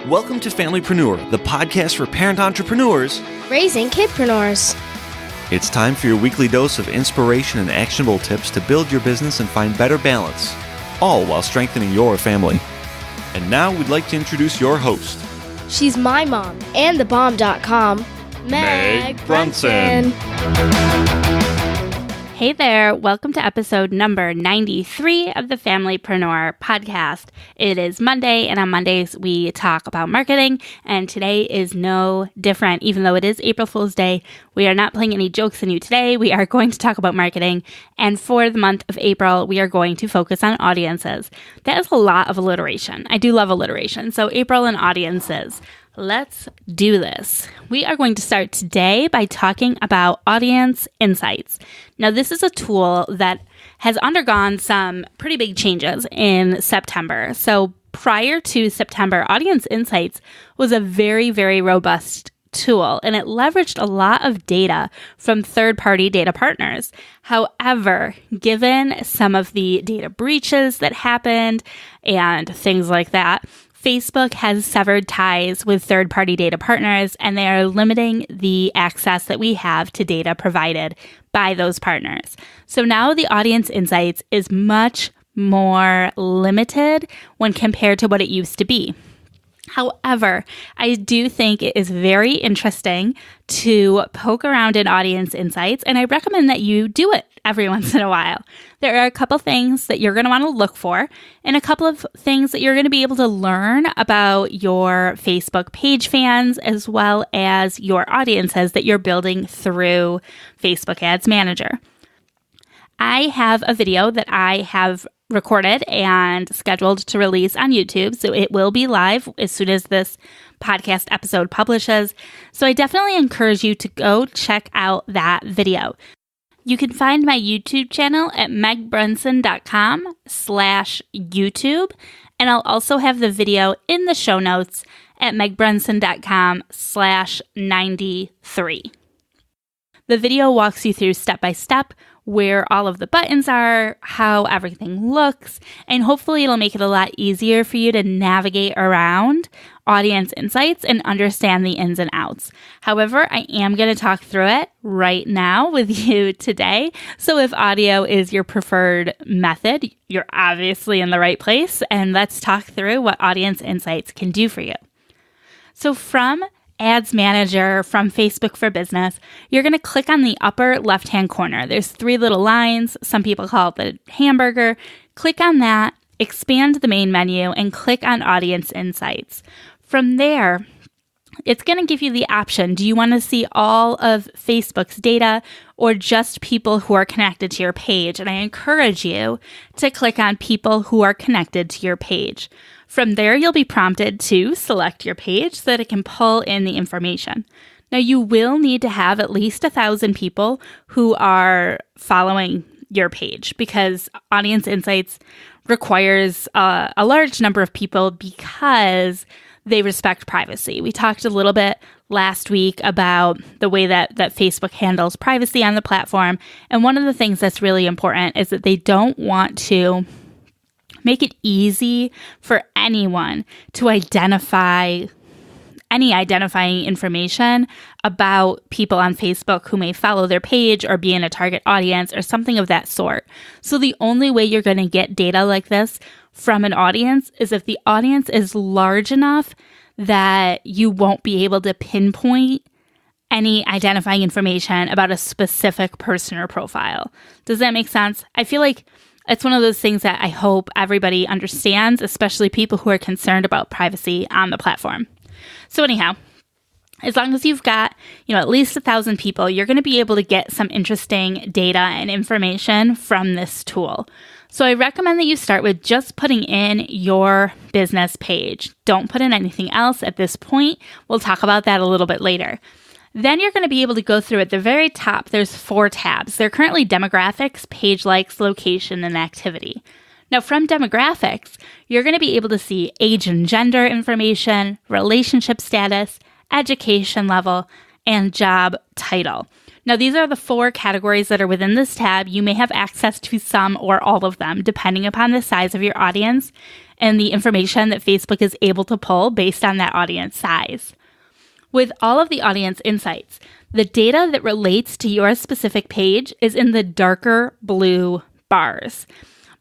Welcome to FamilyPreneur, the podcast for parent entrepreneurs raising kidpreneurs. It's time for your weekly dose of inspiration and actionable tips to build your business and find better balance, all while strengthening your family. And now we'd like to introduce your host. She's my mom and thebomb.com, Meg Brunson. Hey there, welcome to episode number 93 of the FamilyPreneur podcast. It is Monday, and on Mondays we talk about marketing, and today is no different. Even though it is April Fool's Day, we are not playing any jokes on you today. We are going to talk about marketing, and for the month of April, we are going to focus on audiences. That is a lot of alliteration. I do love alliteration, so April and audiences. Let's do this. We are going to start today by talking about audience insights. Now, this is a tool that has undergone some pretty big changes in September. So prior to September, Audience Insights was a very, very robust tool, and it leveraged a lot of data from third-party data partners. However, given some of the data breaches that happened and things like that, Facebook has severed ties with third-party data partners, and they are limiting the access that we have to data provided by those partners. So now the Audience Insights is much more limited when compared to what it used to be. However, I do think it is very interesting to poke around in Audience Insights, and I recommend that you do it every once in a while. There are a couple things that you're going to want to look for, and a couple of things that you're going to be able to learn about your Facebook page fans, as well as your audiences that you're building through Facebook Ads Manager. I have a video that I have recorded and scheduled to release on YouTube, so it will be live as soon as this podcast episode publishes. So I definitely encourage you to go check out that video. You can find my YouTube channel at megbrunson.com/YouTube, and I'll also have the video in the show notes at megbrunson.com/93. The video walks you through step by step where all of the buttons are, how everything looks, and hopefully it'll make it a lot easier for you to navigate around Audience Insights and understand the ins and outs. However, I am going to talk through it right now with you today. So if audio is your preferred method, you're obviously in the right place, and let's talk through what Audience Insights can do for you. So from Ads Manager from Facebook for Business, you're going to click on the upper left-hand corner. There's three little lines. Some people call it the hamburger. Click on that, expand the main menu, and click on Audience Insights. From there, it's going to give you the option. Do you want to see all of Facebook's data or just people who are connected to your page? And I encourage you to click on people who are connected to your page. From there, you'll be prompted to select your page so that it can pull in the information. Now, you will need to have at least 1,000 people who are following your page because Audience Insights requires a large number of people because they respect privacy. We talked a little bit last week about the way that Facebook handles privacy on the platform. And one of the things that's really important is that they don't want to make it easy for anyone to identify any identifying information about people on Facebook who may follow their page or be in a target audience or something of that sort. So the only way you're going to get data like this from an audience is if the audience is large enough that you won't be able to pinpoint any identifying information about a specific person or profile. Does that make sense? I feel like it's one of those things that I hope everybody understands, especially people who are concerned about privacy on the platform. So anyhow, as long as you've got, at least 1,000 people, you're going to be able to get some interesting data and information from this tool. So I recommend that you start with just putting in your business page. Don't put in anything else at this point. We'll talk about that a little bit later. Then you're going to be able to go through at the very top. There's 4 tabs. They're currently demographics, page likes, location, and activity. Now from demographics, you're going to be able to see age and gender information, relationship status, education level, and job title. Now, these are the 4 categories that are within this tab. You may have access to some or all of them, depending upon the size of your audience and the information that Facebook is able to pull based on that audience size. With all of the audience insights, the data that relates to your specific page is in the darker blue bars.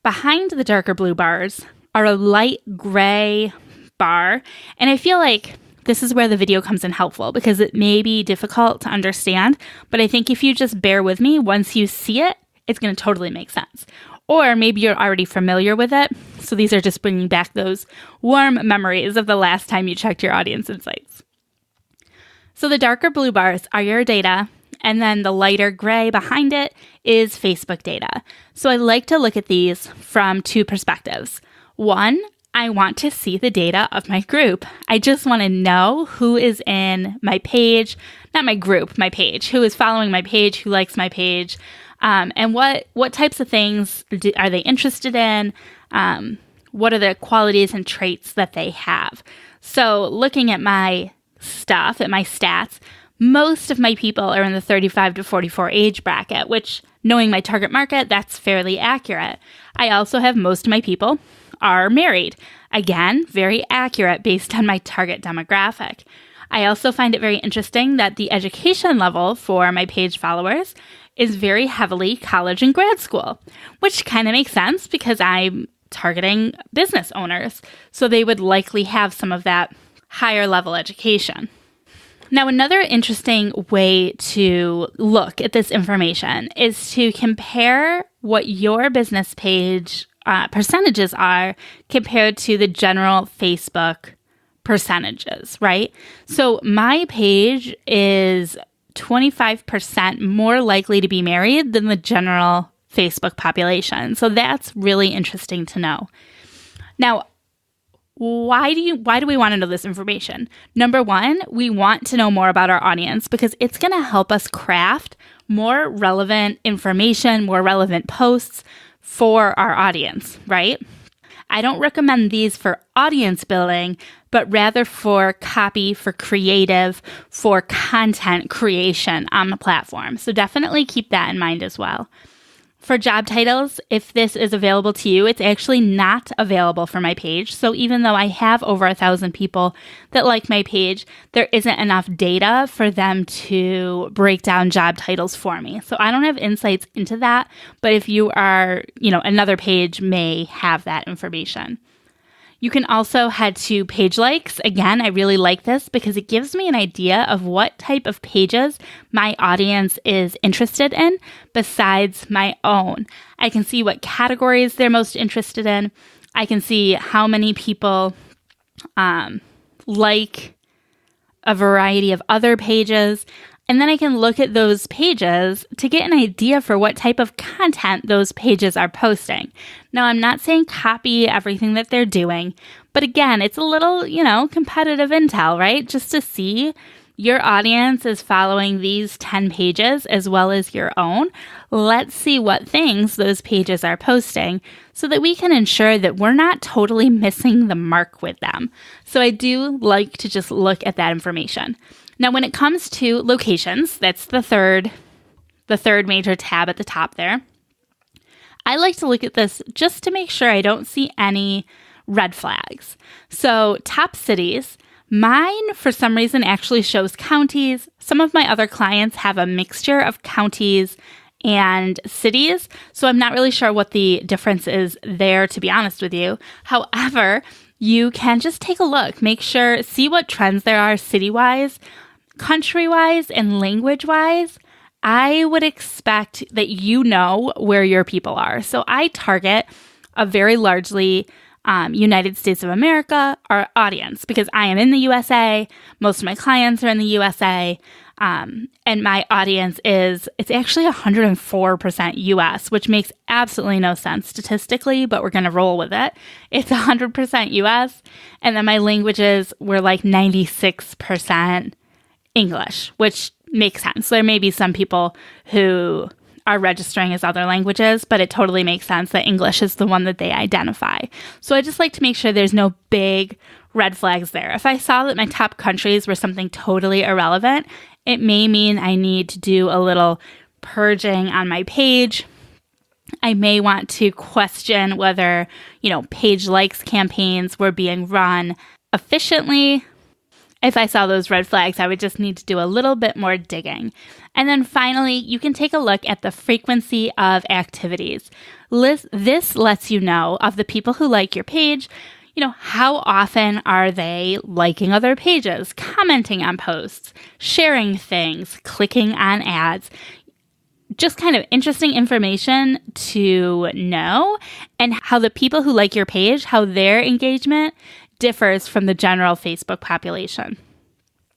Behind the darker blue bars are a light gray bar, and I feel like this is where the video comes in helpful because it may be difficult to understand, but I think if you just bear with me, once you see it, it's going to totally make sense. Or maybe you're already familiar with it, so these are just bringing back those warm memories of the last time you checked your audience insights. So the darker blue bars are your data, and then the lighter gray behind it is Facebook data. So I like to look at these from 2 perspectives. One, I want to see the data of my group. I just want to know who is in my page, not my group, my page, who is following my page, who likes my page, and what types of things are they interested in? What are the qualities and traits that they have? So looking at my stuff, at my stats, most of my people are in the 35 to 44 age bracket, which, knowing my target market, that's fairly accurate. I also have most of my people are married. Again, very accurate based on my target demographic. I also find it very interesting that the education level for my page followers is very heavily college and grad school, which kind of makes sense because I'm targeting business owners, so they would likely have some of that higher level education. Now, another interesting way to look at this information is to compare what your business page percentages are compared to the general Facebook percentages, right? So my page is 25% more likely to be married than the general Facebook population. So that's really interesting to know. Now, why do we want to know this information? Number one, we want to know more about our audience because it's going to help us craft more relevant information, more relevant posts for our audience, right? I don't recommend these for audience building, but rather for copy, for creative, for content creation on the platform. So definitely keep that in mind as well. For job titles, if this is available to you, it's actually not available for my page. So even though I have over 1,000 people that like my page, there isn't enough data for them to break down job titles for me. So I don't have insights into that, but if you are, another page may have that information. You can also head to page likes. Again, I really like this because it gives me an idea of what type of pages my audience is interested in besides my own. I can see what categories they're most interested in. I can see how many people like a variety of other pages. And then I can look at those pages to get an idea for what type of content those pages are posting. Now, I'm not saying copy everything that they're doing, but again, it's a little, competitive intel, right? Just to see your audience is following these 10 pages as well as your own. Let's see what things those pages are posting so that we can ensure that we're not totally missing the mark with them. So I do like to just look at that information. Now, when it comes to locations, that's the third major tab at the top there. I like to look at this just to make sure I don't see any red flags. So top cities, mine for some reason actually shows counties. Some of my other clients have a mixture of counties and cities, so I'm not really sure what the difference is there, to be honest with you. However, you can just take a look, make sure, see what trends there are city-wise, country-wise, and language-wise. I would expect that you know where your people are. So I target a very largely United States of America, our audience, because I am in the USA. Most of my clients are in the USA. And my audience it's actually 104% US, which makes absolutely no sense statistically, but we're going to roll with it. It's 100% US. And then my languages were like 96% English, which makes sense. There may be some people who are registering as other languages, but it totally makes sense that English is the one that they identify. So I just like to make sure there's no big red flags there. If I saw that my top countries were something totally irrelevant, it may mean I need to do a little purging on my page. I may want to question whether, page likes campaigns were being run efficiently. If I saw those red flags, I would just need to do a little bit more digging. And then finally, you can take a look at the frequency of activities. This lets you know of the people who like your page, how often are they liking other pages, commenting on posts, sharing things, clicking on ads. Just kind of interesting information to know, and how the people who like your page, how their engagement differs from the general Facebook population.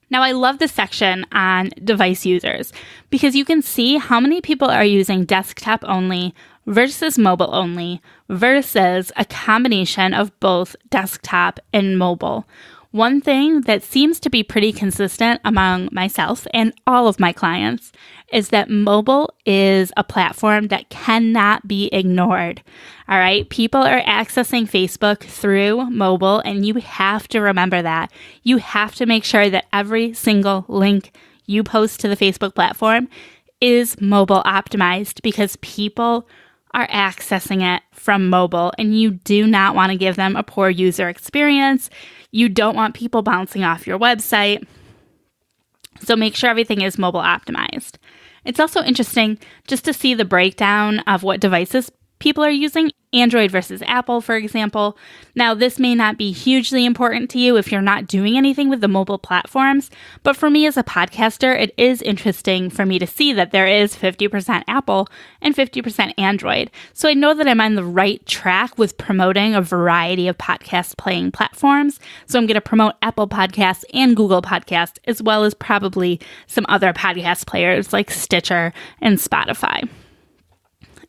Now, I love this section on device users because you can see how many people are using desktop only versus mobile only versus a combination of both desktop and mobile. One thing that seems to be pretty consistent among myself and all of my clients is that mobile is a platform that cannot be ignored. All right. People are accessing Facebook through mobile, and you have to remember that. You have to make sure that every single link you post to the Facebook platform is mobile optimized, because people are accessing it from mobile, and you do not want to give them a poor user experience. You don't want people bouncing off your website. So make sure everything is mobile optimized. It's also interesting just to see the breakdown of what devices people are using, Android versus Apple, for example. Now, this may not be hugely important to you if you're not doing anything with the mobile platforms, but for me as a podcaster, it is interesting for me to see that there is 50% Apple and 50% Android. So I know that I'm on the right track with promoting a variety of podcast playing platforms. So I'm going to promote Apple Podcasts and Google Podcasts, as well as probably some other podcast players like Stitcher and Spotify.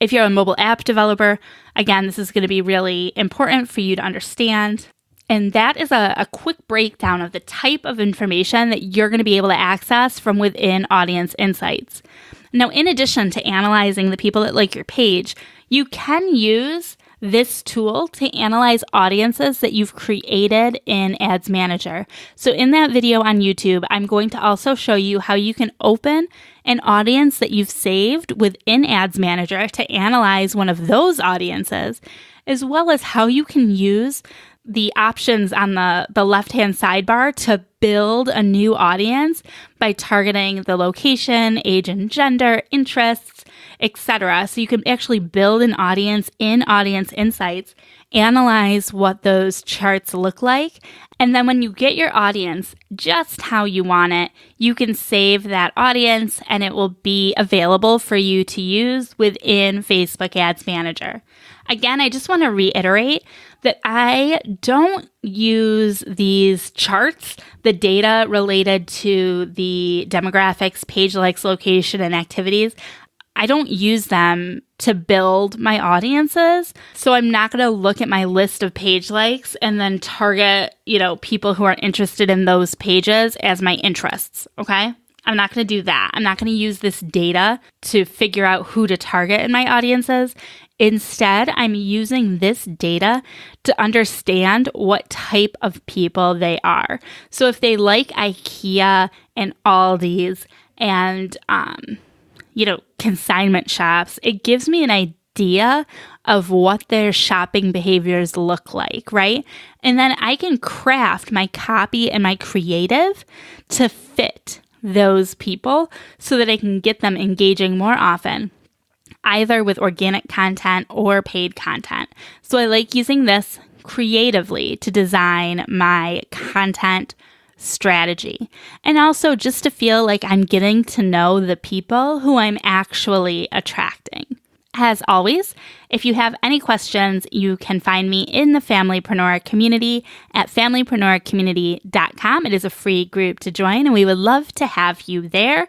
If you're a mobile app developer, again, this is going to be really important for you to understand. And that is a quick breakdown of the type of information that you're going to be able to access from within Audience Insights. Now, in addition to analyzing the people that like your page, you can use this tool to analyze audiences that you've created in Ads Manager. So in that video on YouTube, I'm going to also show you how you can open an audience that you've saved within Ads Manager to analyze one of those audiences, as well as how you can use the options on the left-hand sidebar to build a new audience by targeting the location, age and gender, interests, etc. So you can actually build an audience in Audience Insights, analyze what those charts look like, and then when you get your audience just how you want it, you can save that audience and it will be available for you to use within Facebook Ads Manager. Again, I just want to reiterate that I don't use these charts, the data related to the demographics, page likes, location, and activities. I don't use them to build my audiences. So I'm not going to look at my list of page likes and then target, people who are interested in those pages as my interests. Okay. I'm not going to do that. I'm not going to use this data to figure out who to target in my audiences. Instead, I'm using this data to understand what type of people they are. So if they like IKEA and Aldi's and, consignment shops, it gives me an idea of what their shopping behaviors look like, right? And then I can craft my copy and my creative to fit those people so that I can get them engaging more often, either with organic content or paid content. So I like using this creatively to design my content strategy, and also just to feel like I'm getting to know the people who I'm actually attracting. As always, if you have any questions, you can find me in the FamilyPreneur Community at FamilyPreneurCommunity.com. It is a free group to join, and we would love to have you there.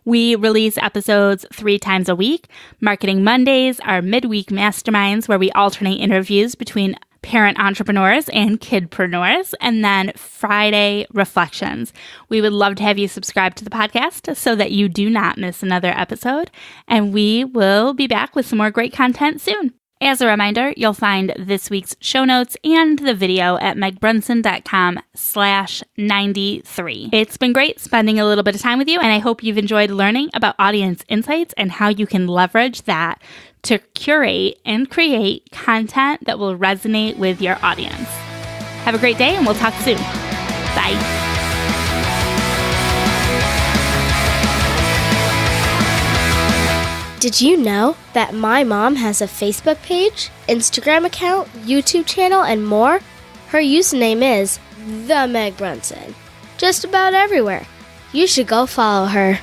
We release episodes 3 times a week. Marketing Mondays are midweek masterminds where we alternate interviews between parent entrepreneurs and kidpreneurs, and then Friday reflections. We would love to have you subscribe to the podcast so that you do not miss another episode, and we will be back with some more great content soon. As a reminder, you'll find this week's show notes and the video at megbrunson.com/93. It's been great spending a little bit of time with you, and I hope you've enjoyed learning about audience insights and how you can leverage that to curate and create content that will resonate with your audience. Have a great day, and we'll talk soon. Bye. Did you know that my mom has a Facebook page, Instagram account, YouTube channel, and more? Her username is The Meg Brunson. Just about everywhere. You should go follow her.